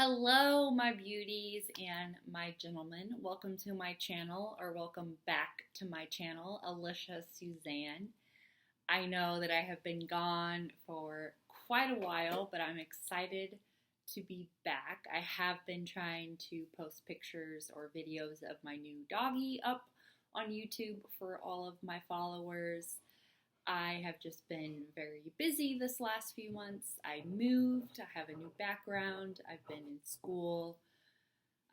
Hello, my beauties and my gentlemen. Welcome to my channel, or welcome back to my channel, Alisha Suzanne. I know that I have been gone for quite a while, but I'm excited to be back. I have been trying to post pictures or videos of my new doggy up on YouTube for all of my followers. I have just been very busy this last few months. I moved, I have a new background, I've been in school,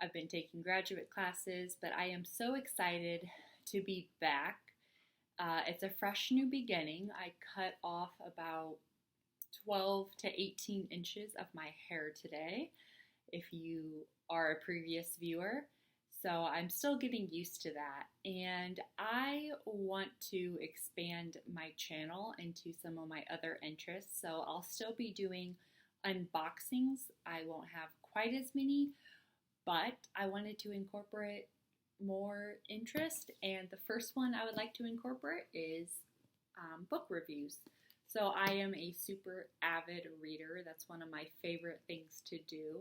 I've been taking graduate classes, but I am so excited to be back. It's a fresh new beginning. I cut off about 12 to 18 inches of my hair today, if you are a previous viewer. So I'm still getting used to that, and I want to expand my channel into some of my other interests. So I'll still be doing unboxings. I won't have quite as many, but I wanted to incorporate more interest, and the first one I would like to incorporate is book reviews. So I am a super avid reader. That's one of my favorite things to do.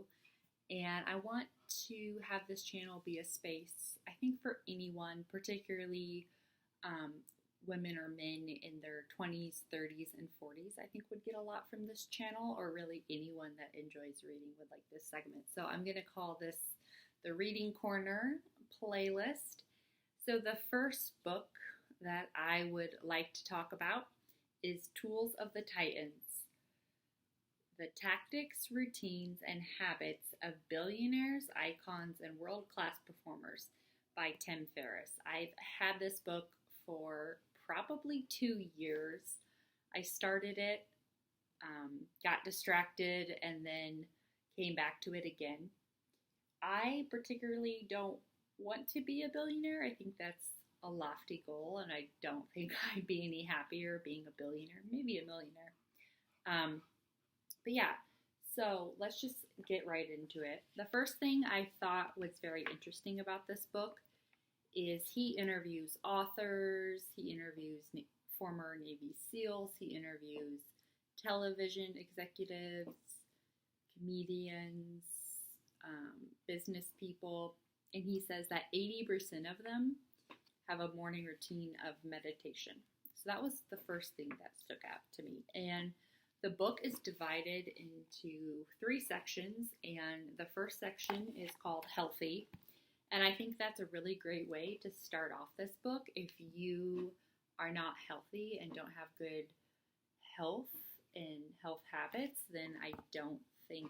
And I want to have this channel be a space, I think, for anyone, particularly women or men in their 20s, 30s, and 40s, I think would get a lot from this channel, or really anyone that enjoys reading would like this segment. So I'm going to call this the Reading Corner playlist. So the first book that I would like to talk about is Tools of the Titans: The Tactics, Routines, and Habits of Billionaires, Icons, and World-Class Performers by Tim Ferriss. I've had this book for probably 2 years. I started it, got distracted, and then came back to it again. I particularly don't want to be a billionaire. I think that's a lofty goal, and I don't think I'd be any happier being a billionaire, maybe a millionaire. But yeah, so let's just get right into it. The first thing I thought was very interesting about this book is he interviews authors, he interviews former Navy SEALs, he interviews television executives, comedians, business people, and he says that 80% of them have a morning routine of meditation. So that was the first thing that stuck out to me. And the book is divided into 3 sections, and the first section is called Healthy. And I think that's a really great way to start off this book. If you are not healthy and don't have good health and health habits, then I don't think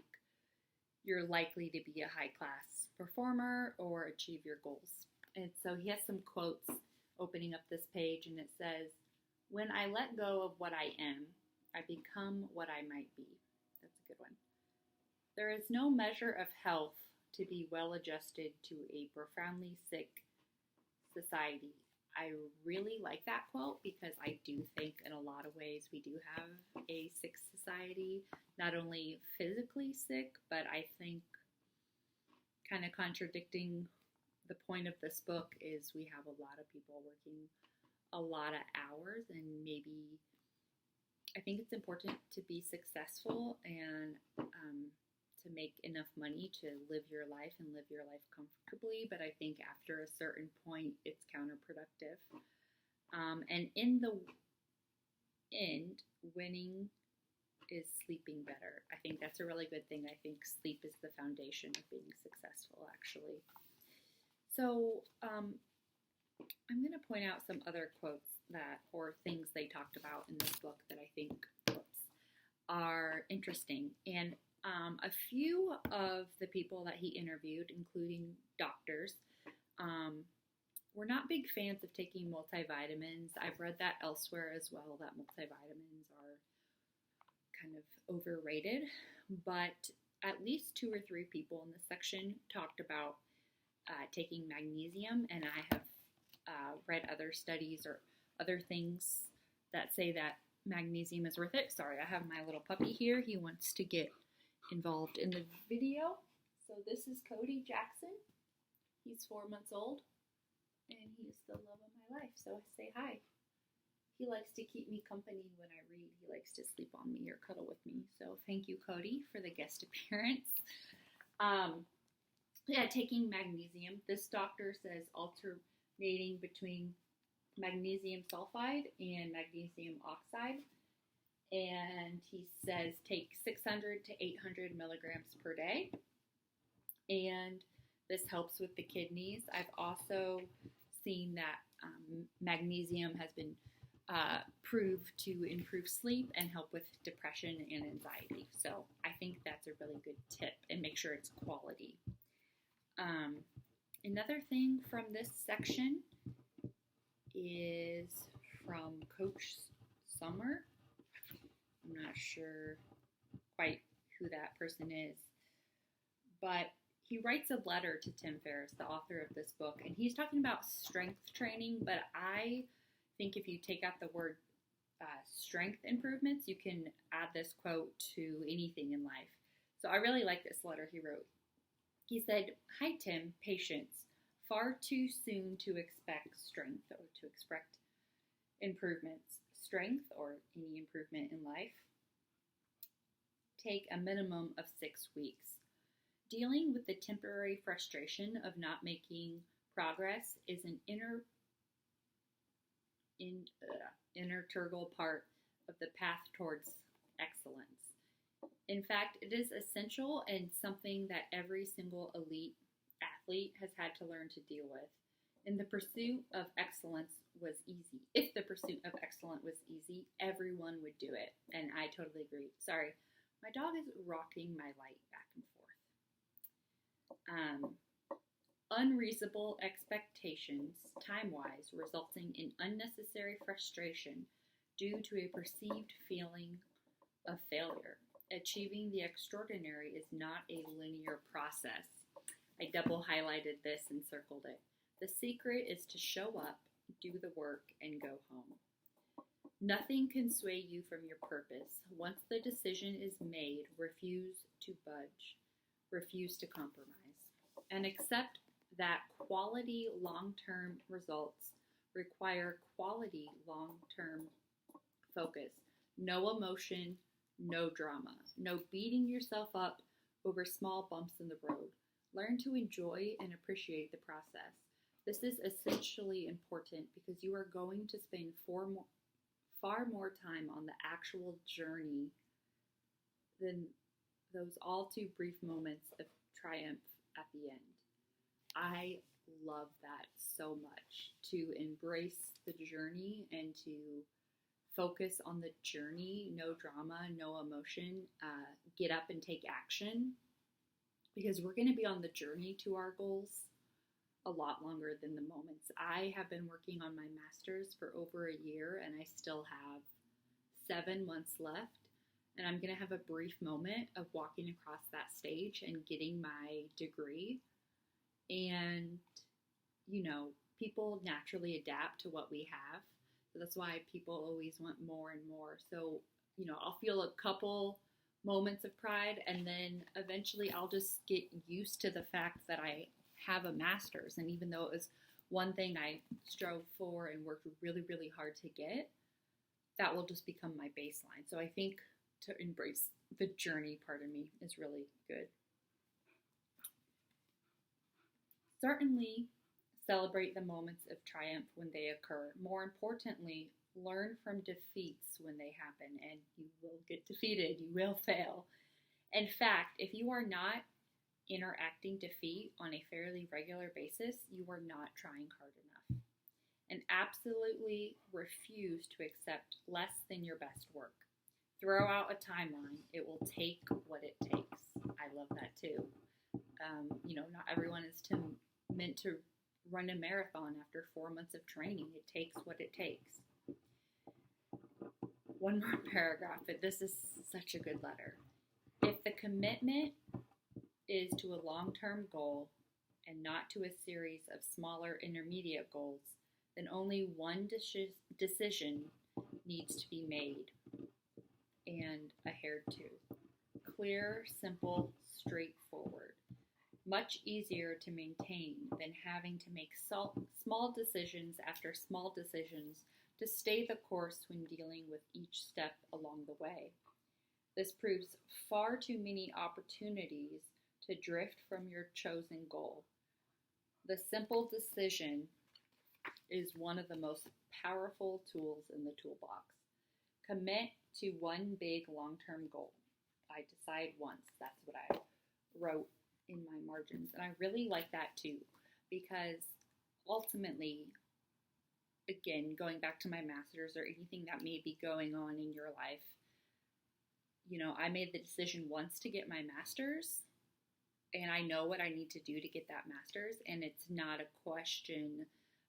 you're likely to be a high-class performer or achieve your goals. And so he has some quotes opening up this page, and it says, "When I let go of what I am, I become what I might be." That's a good one. "There is no measure of health to be well adjusted to a profoundly sick society." I really like that quote because I do think in a lot of ways we do have a sick society, not only physically sick, but I think kind of contradicting the point of this book is we have a lot of people working a lot of hours, and maybe I think it's important to be successful and to make enough money to live your life and live your life comfortably, but I think after a certain point it's counterproductive. And in the end, winning is sleeping better. I think that's a really good thing. I think sleep is the foundation of being successful, actually. So I'm going to point out some other quotes or things they talked about in this book that I think are interesting. And a few of the people that he interviewed, including doctors, were not big fans of taking multivitamins. I've read that elsewhere as well, that multivitamins are kind of overrated. But at least 2 or 3 people in this section talked about taking magnesium, and I have read other studies or other things that say that magnesium is worth it. Sorry, I have my little puppy here. He wants to get involved in the video. So this is Cody Jackson. He's 4 months old, and he's the love of my life. So say hi. He likes to keep me company when I read. He likes to sleep on me or cuddle with me. So thank you, Cody, for the guest appearance. Um, yeah, taking magnesium. This doctor says alternating between magnesium sulfide and magnesium oxide. And he says take 600 to 800 milligrams per day. And this helps with the kidneys. I've also seen that magnesium has been proved to improve sleep and help with depression and anxiety. So I think that's a really good tip, and make sure it's quality. Another thing from this section is from Coach Summer. I'm not sure quite who that person is, but he writes a letter to Tim Ferriss, the author of this book, and he's talking about strength training, but I think if you take out the word strength improvements, you can add this quote to anything in life. So I really like this letter he wrote. He said, "Hi Tim, patience. Far too soon to expect strength or to expect improvements. Strength or any improvement in life take a minimum of 6 weeks. Dealing with the temporary frustration of not making progress is an integral part of the path towards excellence. In fact, it is essential and something that every single elite athlete has had to learn to deal with. In the pursuit of excellence was easy. If the pursuit of excellence was easy, everyone would do it." And I totally agree. Sorry, my dog is rocking my light back and forth. Unreasonable expectations, time-wise, resulting in unnecessary frustration due to a perceived feeling of failure. Achieving the extraordinary is not a linear process. I double highlighted this and circled it. The secret is to show up, do the work, and go home. Nothing can sway you from your purpose. Once the decision is made, refuse to budge, refuse to compromise, and accept that quality long-term results require quality long-term focus. No emotion, no drama, no beating yourself up over small bumps in the road. Learn to enjoy and appreciate the process. This is essentially important because you are going to spend far more time on the actual journey than those all too brief moments of triumph at the end. I love that so much, to embrace the journey and to focus on the journey, no drama, no emotion, get up and take action, because we're going to be on the journey to our goals a lot longer than the moments. I have been working on my master's for over a year, and I still have 7 months left, and I'm going to have a brief moment of walking across that stage and getting my degree. And, you know, people naturally adapt to what we have. So that's why people always want more and more. So, you know, I'll feel a couple moments of pride, and then eventually I'll just get used to the fact that I have a master's. And even though it was one thing I strove for and worked really, really hard to get, that will just become my baseline. So I think to embrace the journey part of me is really good. Certainly celebrate the moments of triumph when they occur. More importantly, learn from defeats when they happen, and you will get defeated. You will fail. In fact, if you are not interacting defeat on a fairly regular basis, you are not trying hard enough. And absolutely refuse to accept less than your best work. Throw out a timeline. It will take what it takes. I love that too. You know, not everyone is meant to run a marathon after 4 months of training. It takes what it takes. One more paragraph, but this is such a good letter. If the commitment is to a long-term goal and not to a series of smaller intermediate goals, then only one decision needs to be made and adhered to. Clear, simple, straightforward. Much easier to maintain than having to make small decisions after small decisions to stay the course when dealing with each step along the way. This proves far too many opportunities to drift from your chosen goal. The simple decision is one of the most powerful tools in the toolbox. Commit to one big long-term goal. I decide once. That's what I wrote in my margins. And I really like that too, because ultimately, again, going back to my master's or anything that may be going on in your life, I made the decision once to get my master's, and I know what I need to do to get that master's, and it's not a question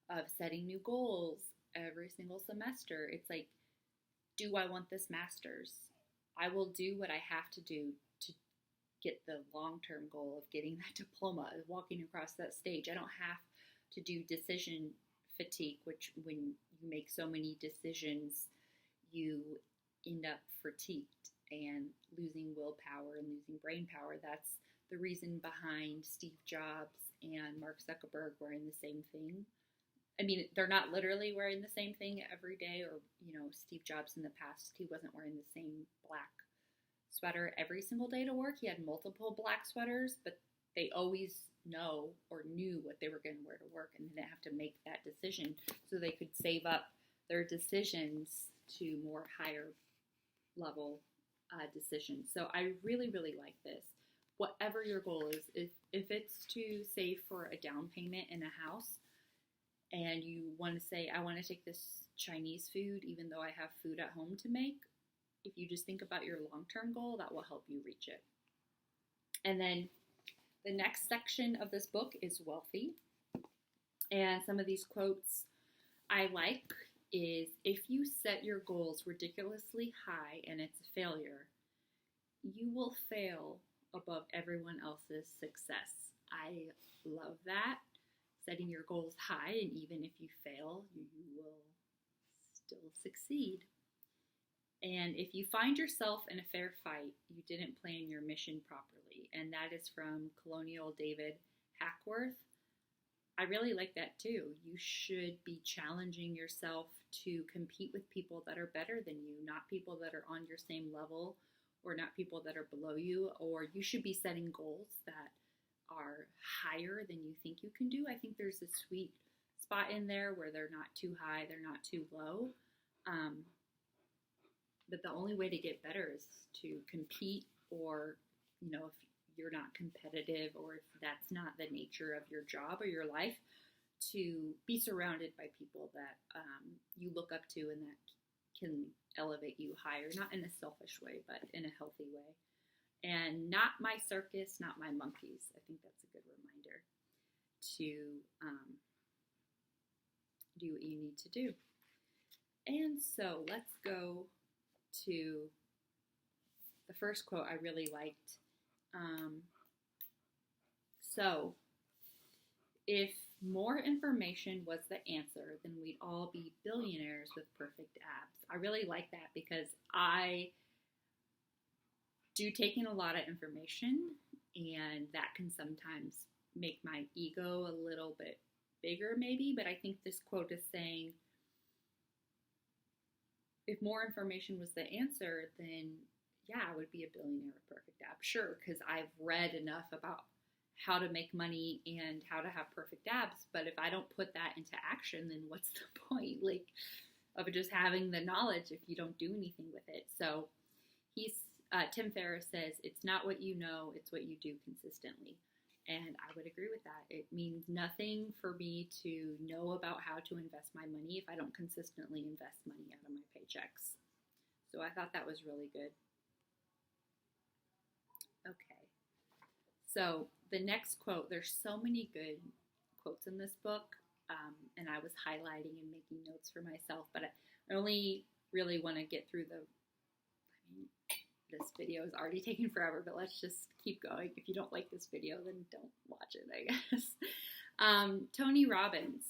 of setting new goals every single semester. It's like, do I want this master's? I will do what I have to do to get the long-term goal of getting that diploma, walking across that stage. I don't have to do decision fatigue, which when you make so many decisions, you end up fatigued and losing willpower and losing brain power. That's the reason behind Steve Jobs and Mark Zuckerberg wearing the same thing. I mean, they're not literally wearing the same thing every day, or, Steve Jobs in the past, he wasn't wearing the same black sweater every single day to work. He had multiple black sweaters, but they always knew what they were going to wear to work, and didn't have to make that decision, so they could save up their decisions to more higher level decisions. So I really, really like this. Whatever your goal is, if it's to save for a down payment in a house, and you want to say, I want to take this Chinese food even though I have food at home to make, if you just think about your long-term goal, that will help you reach it. And then the next section of this book is wealthy. And some of these quotes I like is, if you set your goals ridiculously high and it's a failure, you will fail above everyone else's success. I love that. Setting your goals high, and even if you fail, you will still succeed. And if you find yourself in a fair fight, you didn't plan your mission properly. And that is from Colonial David Hackworth. I really like that too. You should be challenging yourself to compete with people that are better than you, not people that are on your same level, or not people that are below you. Or you should be setting goals that are higher than you think you can do. I think there's a sweet spot in there where they're not too high, they're not too low. But the only way to get better is to compete, or, if you're not competitive, or if that's not the nature of your job or your life, to be surrounded by people that you look up to and that can elevate you higher, not in a selfish way, but in a healthy way. And not my circus, not my monkeys. I think that's a good reminder to do what you need to do. And so let's go to the first quote I really liked. So, if more information was the answer, then we'd all be billionaires with perfect abs. I really like that, because I do take in a lot of information, and that can sometimes make my ego a little bit bigger maybe, but I think this quote is saying, if more information was the answer, then yeah, I would be a billionaire with perfect abs. Sure, because I've read enough about how to make money and how to have perfect abs, but if I don't put that into action, then what's the point, of just having the knowledge if you don't do anything with it? So Tim Ferriss says, it's not what you know, it's what you do consistently. And I would agree with that. It means nothing for me to know about how to invest my money if I don't consistently invest money out of my paychecks. So I thought that was really good. Okay. So the next quote, there's so many good quotes in this book, and I was highlighting and making notes for myself, but I only really want to get through this video is already taking forever, but let's just keep going. If you don't like this video, then don't watch it, I guess. Tony Robbins.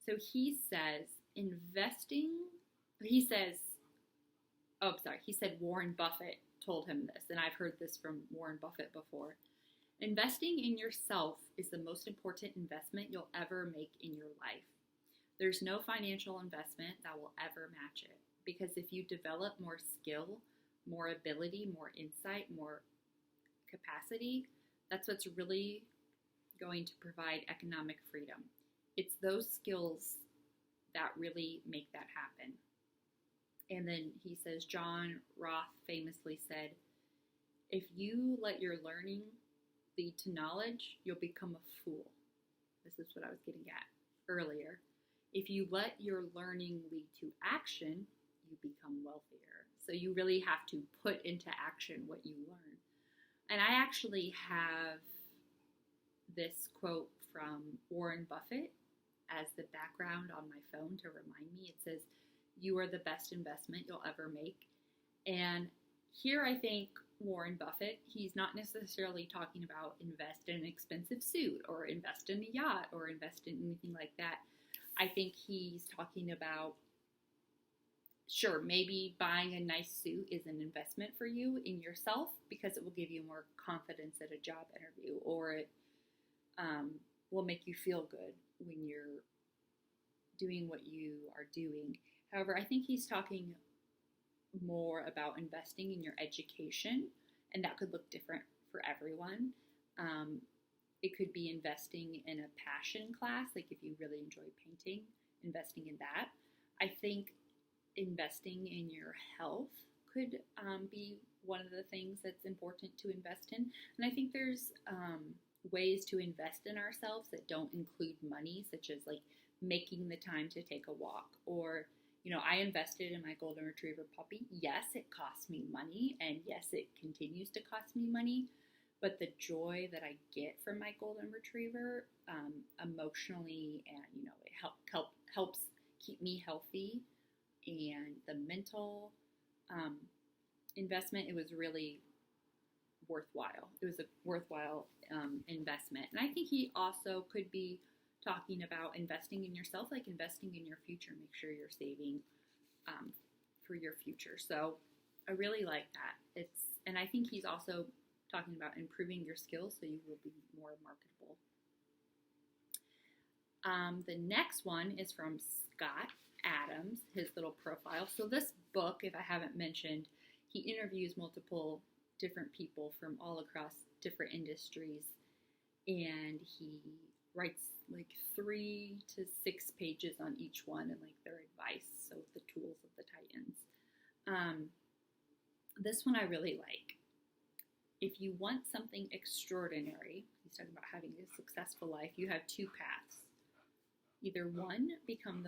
So he said Warren Buffett told him this, and I've heard this from Warren Buffett before. Investing in yourself is the most important investment you'll ever make in your life. There's no financial investment that will ever match it, because if you develop more skill, more ability, more insight, more capacity, That's what's really going to provide economic freedom. It's those skills that really make that happen. And then he says, John Roth famously said, if you let your learning lead to knowledge, you'll become a fool. This is what I was getting at earlier. If you let your learning lead to action, you become wealthier. So you really have to put into action what you learn. And I actually have this quote from Warren Buffett as the background on my phone to remind me. It says, you are the best investment you'll ever make. And here I think Warren Buffett, he's not necessarily talking about invest in an expensive suit or invest in a yacht or invest in anything like that. I think he's talking about, sure, maybe buying a nice suit is an investment for you in yourself because it will give you more confidence at a job interview, or it will make you feel good when you're doing what you are doing. However, I think he's talking more about investing in your education, and that could look different for everyone. It could be investing in a passion class, like if you really enjoy painting, investing in that. I think investing in your health could be one of the things that's important to invest in. And I think there's ways to invest in ourselves that don't include money, such as like making the time to take a walk, or I invested in my golden retriever puppy. Yes, it cost me money, and yes, it continues to cost me money, but the joy that I get from my golden retriever emotionally, and it helps keep me healthy, and the mental investment, it was really worthwhile. It was a worthwhile investment. And I think he also could be talking about investing in yourself, like investing in your future. Make sure you're saving for your future. So I really like that. And I think he's also talking about improving your skills so you will be more marketable. The next one is from Scott Adams, his little profile. So this book, if I haven't mentioned, he interviews multiple different people from all across different industries, and he writes like 3 to 6 pages on each one and like their advice, so the tools of the Titans. This one I really like. If you want something extraordinary, he's talking about having a successful life, you have 2 paths. Either one, become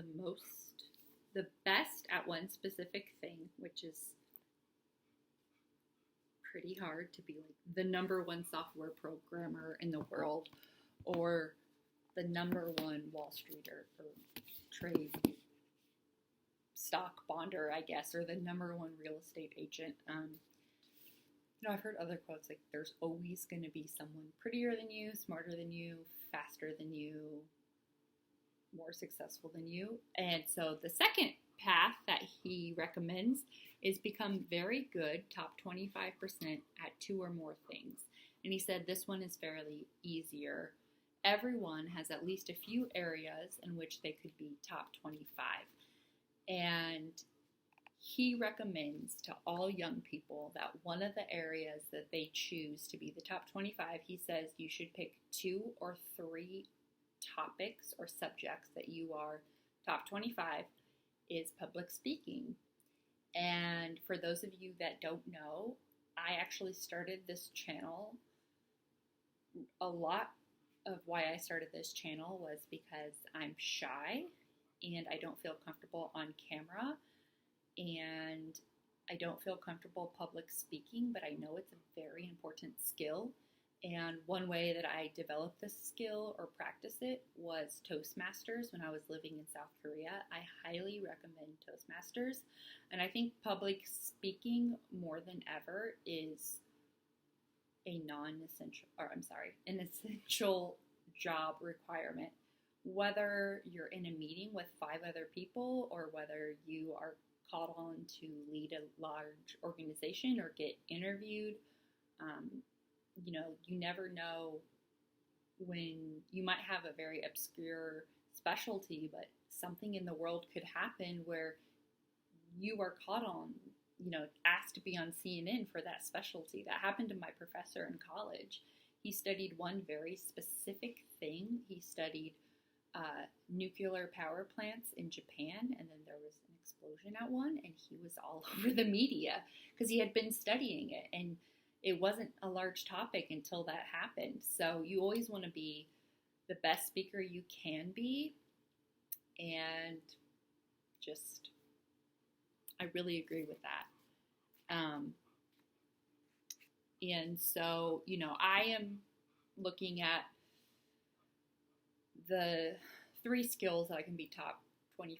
the best at one specific thing, which is pretty hard to be like the #1 software programmer in the world, or the #1 Wall Streeter or trade stock bonder, I guess, or the #1 real estate agent. I've heard other quotes like there's always going to be someone prettier than you, smarter than you, faster than you, more successful than you. And so the second path that he recommends is become very good, top 25% at 2 or more things. And he said this one is fairly easier. Everyone has at least a few areas in which they could be top 25. And he recommends to all young people that one of the areas that they choose to be the top 25, he says you should pick 2 or 3 topics or subjects that you are top 25 is public speaking. And for those of you that don't know, I actually started this channel. A lot of why I started this channel was because I'm shy and I don't feel comfortable on camera, and I don't feel comfortable public speaking, but I know it's a very important skill. And one way that I developed this skill or practice it was Toastmasters when I was living in South Korea. I highly recommend Toastmasters. And I think public speaking more than ever is an essential job requirement. Whether you're in a meeting with 5 other people or whether you are called on to lead a large organization or get interviewed, you never know when you might have a very obscure specialty, but something in the world could happen where you are called on, asked to be on CNN for that specialty. That happened to my professor in college. he studied one very specific thing. He studied nuclear power plants in Japan, and then there was an explosion at one, and he was all over the media because he had been studying it, and it wasn't a large topic until that happened. So you always want to be the best speaker you can be, and just, I really agree with that. And so, I am looking at the 3 skills that I can be top 25%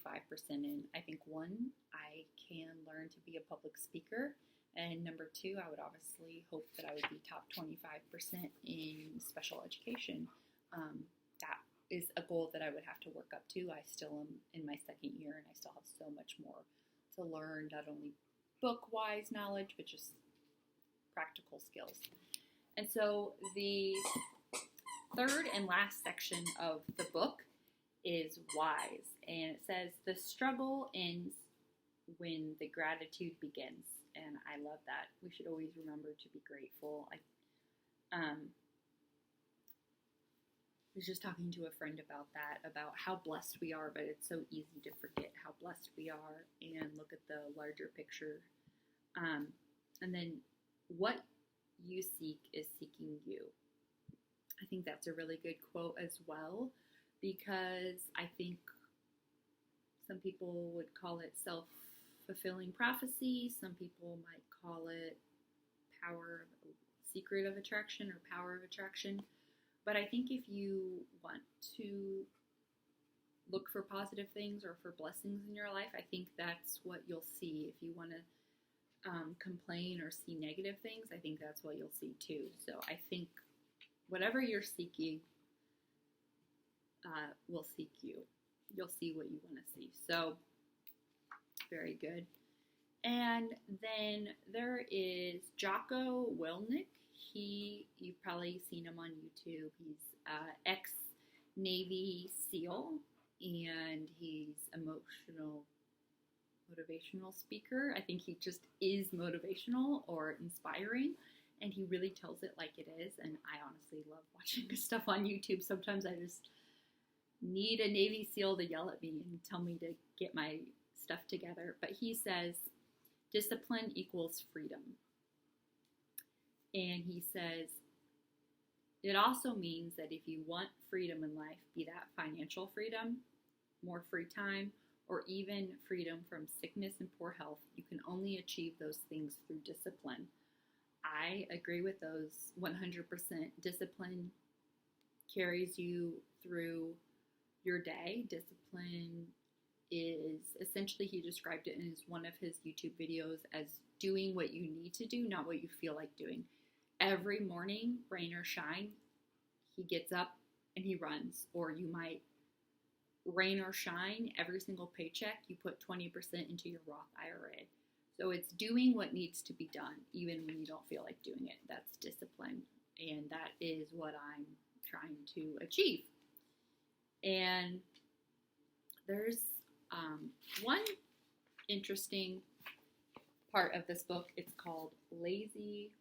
in. I think 1, I can learn to be a public speaker. And number 2, I would obviously hope that I would be top 25% in special education. That is a goal that I would have to work up to. I still am in my 2nd year, and I still have so much more to learn, not only book-wise knowledge, but just practical skills. And so the 3rd and last section of the book is wise, and it says, the struggle ends when the gratitude begins. And I love that. We should always remember to be grateful. I was just talking to a friend about that, about how blessed we are, but it's so easy to forget how blessed we are and look at the larger picture. And then what you seek is seeking you. I think that's a really good quote as well, because I think some people would call it self-fulfilling prophecy. Some people might call it secret of attraction or power of attraction. But I think if you want to look for positive things or for blessings in your life, I think that's what you'll see. If you want to complain or see negative things, I think that's what you'll see too. So I think whatever you're seeking will seek you. You'll see what you want to see. So very good. And then there is Jocko Willink. You've probably seen him on YouTube. He's ex-Navy SEAL, and he's motivational speaker. I think he just is motivational or inspiring, and he really tells it like it is. And I honestly love watching his stuff on YouTube. Sometimes I just need a Navy SEAL to yell at me and tell me to get my stuff together. But he says, discipline equals freedom. And he says, it also means that if you want freedom in life, be that financial freedom, more free time, or even freedom from sickness and poor health, you can only achieve those things through discipline. I agree with those 100%. Discipline carries you through your day. Discipline is essentially, he described it in one of his YouTube videos as doing what you need to do, not what you feel like doing. Every morning, rain or shine, he gets up and he runs. Or you might, rain or shine, every single paycheck, you put 20% into your Roth IRA. So it's doing what needs to be done, even when you don't feel like doing it. That's discipline. And that is what I'm trying to achieve. And there's one interesting part of this book. It's called Lazy,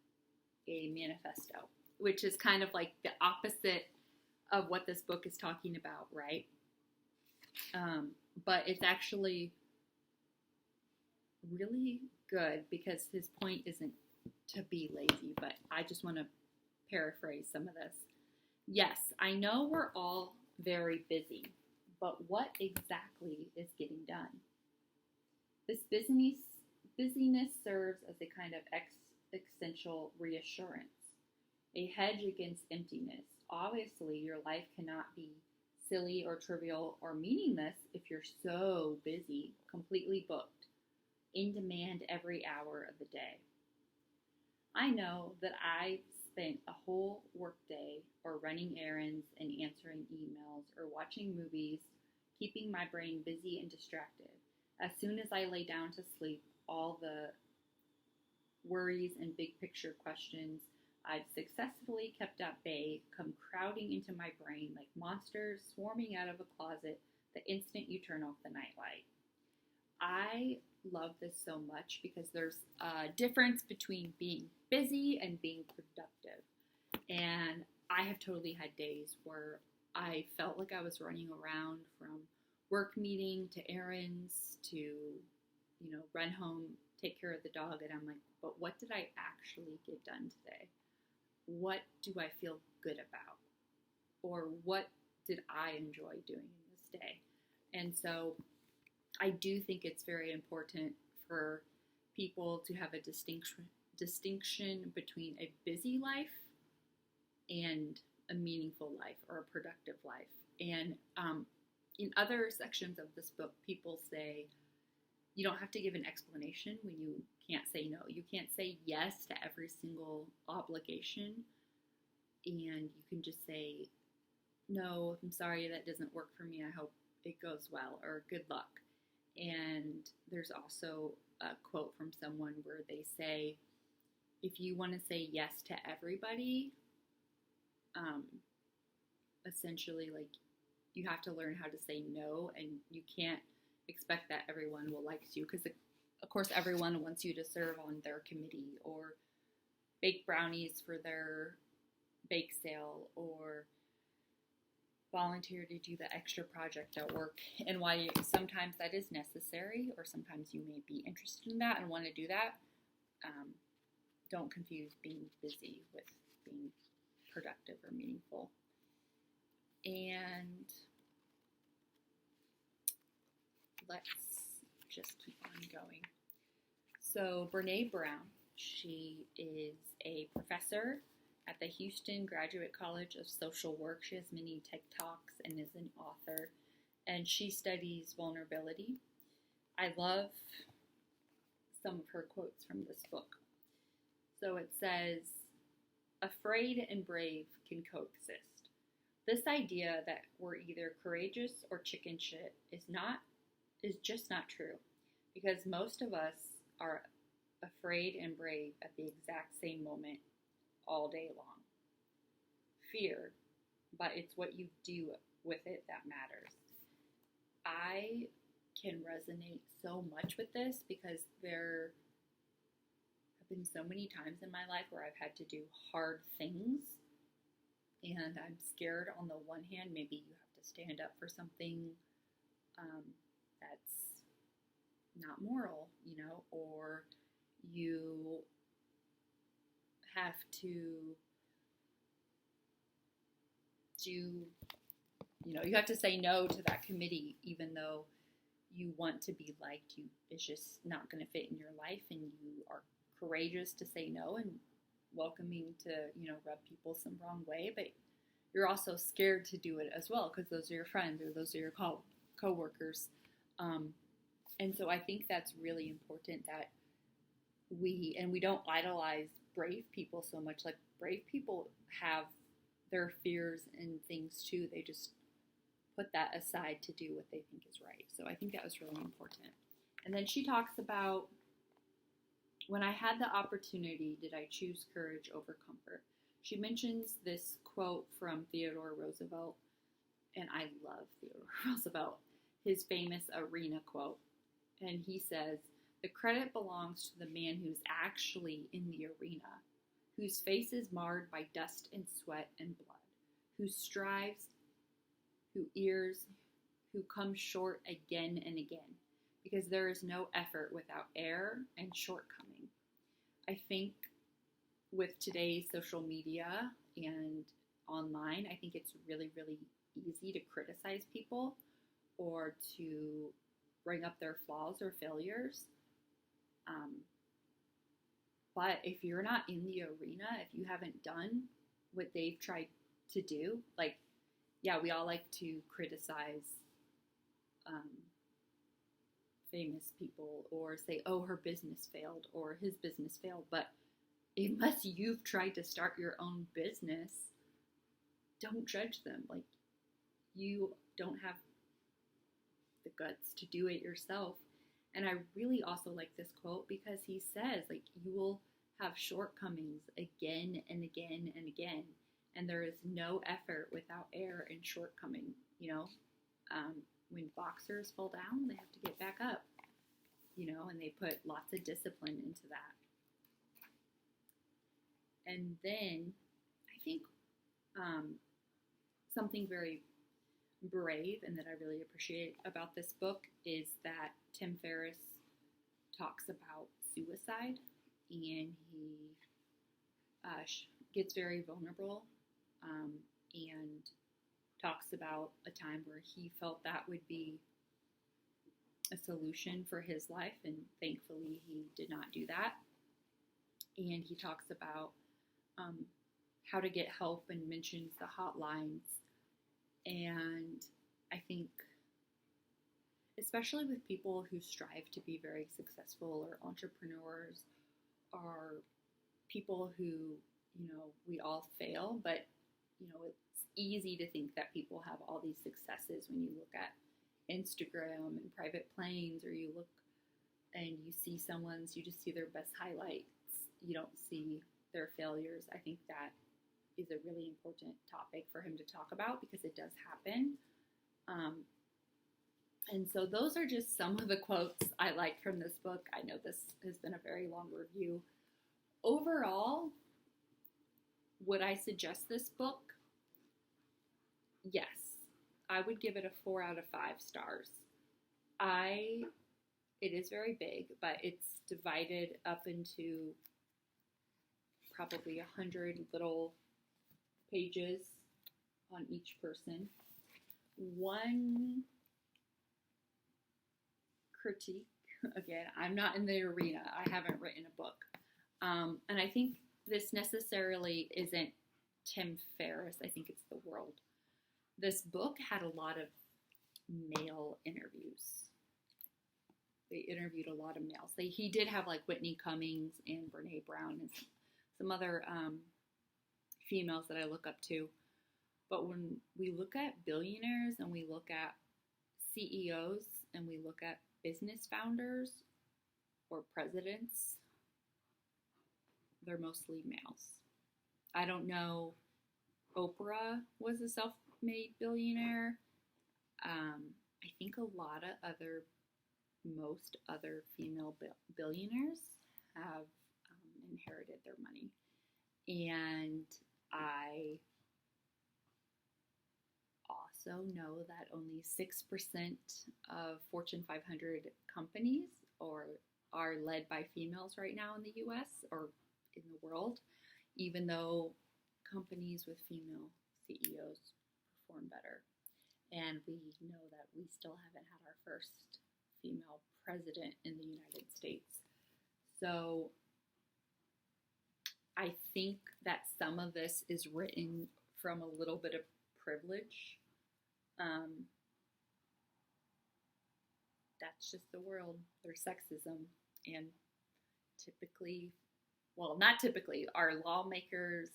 a Manifesto, which is kind of like the opposite of what this book is talking about, right? But it's actually really good because his point isn't to be lazy, but I just want to paraphrase some of this. Yes, I know we're all very busy, but what exactly is getting done? This busyness serves as a kind of existential reassurance, a hedge against emptiness. Obviously, your life cannot be silly or trivial or meaningless if you're so busy, completely booked, in demand every hour of the day. I know that I spent a whole workday or running errands and answering emails or watching movies, keeping my brain busy and distracted. As soon as I lay down to sleep, all the worries and big picture questions I've successfully kept at bay come crowding into my brain like monsters swarming out of a closet the instant you turn off the nightlight. I love this so much because there's a difference between being busy and being productive. And I have totally had days where I felt like I was running around from work meeting to errands to, run home, take care of the dog. And I'm like, but what did I actually get done today? What do I feel good about? Or what did I enjoy doing in this day? And so I do think it's very important for people to have a distinction between a busy life and a meaningful life or a productive life. And in other sections of this book, people say you don't have to give an explanation when you can't say no. You can't say yes to every single obligation, and you can just say, no, I'm sorry, that doesn't work for me. I hope it goes well, or good luck. And there's also a quote from someone where they say, if you want to say yes to everybody, essentially, like, you have to learn how to say no, and you can't expect that everyone will like you, because of course everyone wants you to serve on their committee, or bake brownies for their bake sale, or volunteer to do the extra project at work. And while sometimes that is necessary, or sometimes you may be interested in that and want to do that, don't confuse being busy with being productive or meaningful. And let's just keep on going. So Brene Brown, she is a professor at the Houston Graduate College of Social Work. She has many TikToks and is an author, and she studies vulnerability. I love some of her quotes from this book. So it says, afraid and brave can coexist. This idea that we're either courageous or chicken shit is just not true, because most of us are afraid and brave at the exact same moment all day long. Fear, but it's what you do with it that matters. I can resonate so much with this, because there have been so many times in my life where I've had to do hard things, and I'm scared. On the one hand, maybe you have to stand up for something that's not moral, or you have to you have to say no to that committee, even though you want to be liked. It's just not going to fit in your life, and you are courageous to say no and welcoming to, rub people some wrong way, but you're also scared to do it as well, because those are your friends, or those are your co-workers. And so I think that's really important, that we don't idolize brave people so much. Like, brave people have their fears and things too. They just put that aside to do what they think is right. So I think that was really important. And then she talks about, when I had the opportunity, did I choose courage over comfort? She mentions this quote from Theodore Roosevelt, and I love Theodore Roosevelt, his famous arena quote. And he says, the credit belongs to the man who's actually in the arena, whose face is marred by dust and sweat and blood, who strives, who errs, who comes short again and again, because there is no effort without error and shortcoming. I think with today's social media and online, I think it's really, really easy to criticize people or to bring up their flaws or failures. But if you're not in the arena, if you haven't done what they've tried to do, like, yeah, we all like to criticize famous people, or say, oh, her business failed or his business failed. But unless you've tried to start your own business, don't judge them. Like, you don't have the guts to do it yourself. And I really also like this quote, because he says, like, you will have shortcomings again and again and again, and there is no effort without error and shortcoming. When boxers fall down, they have to get back up, and they put lots of discipline into that. And then I think something very brave and that I really appreciate about this book is that Tim Ferriss talks about suicide, and he gets very vulnerable and talks about a time where he felt that would be a solution for his life, and thankfully he did not do that. And he talks about how to get help and mentions the hotlines. And I think, especially with people who strive to be very successful, or entrepreneurs, or people who, we all fail, but, it's easy to think that people have all these successes when you look at Instagram and private planes, or you look and you see you just see their best highlights. You don't see their failures. I think that is a really important topic for him to talk about because it does happen. And so those are just some of the quotes I like from this book. I know this has been a very long review. Overall, would I suggest this book? Yes. I would give it a 4 out of 5 stars. It is very big, but it's divided up into probably 100 little pages on each person. One critique, again, I'm not in the arena. I haven't written a book. And I think this necessarily isn't Tim Ferriss. I think it's the world. This book had a lot of male interviews. They interviewed a lot of males. He did have like Whitney Cummings and Brene Brown and some other females that I look up to. But when we look at billionaires and we look at CEOs and we look at business founders or presidents, they're mostly males. I don't know. Oprah was a self-made billionaire. I think most other female billionaires have inherited their money. And I also know that only 6% of Fortune 500 companies are led by females right now in the US or in the world, even though companies with female CEOs perform better. And we know that we still haven't had our first female president in the United States. So I think that some of this is written from a little bit of privilege. That's just the world. There's sexism, and not typically, our lawmakers,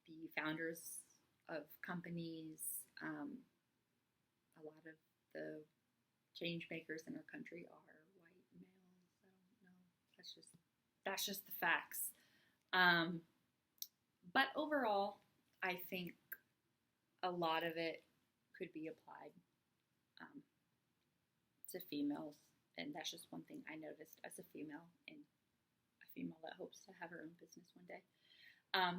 the founders of companies, a lot of the change makers in our country are white males. So no, that's just the facts. But overall, I think a lot of it could be applied to females, and that's just one thing I noticed as a female, and a female that hopes to have her own business one day.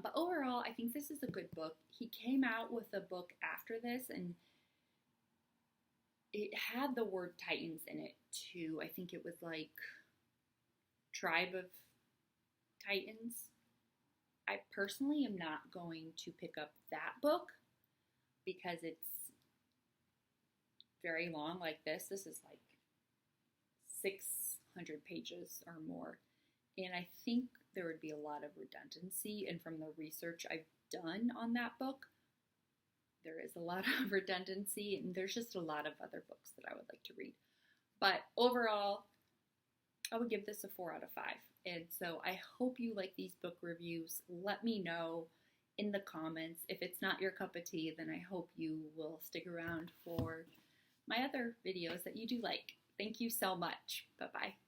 But overall, I think this is a good book. He came out with a book after this, and it had the word Titans in it too. I think it was like Tribe of Titans. I personally am not going to pick up that book because it's very long like this. This is like 600 pages or more. And I think there would be a lot of redundancy. And from the research I've done on that book, there is a lot of redundancy. And there's just a lot of other books that I would like to read. But overall, I would give this a 4 out of 5. And so I hope you like these book reviews. Let me know in the comments. If it's not your cup of tea, then I hope you will stick around for my other videos that you do like. Thank you so much. Bye-bye.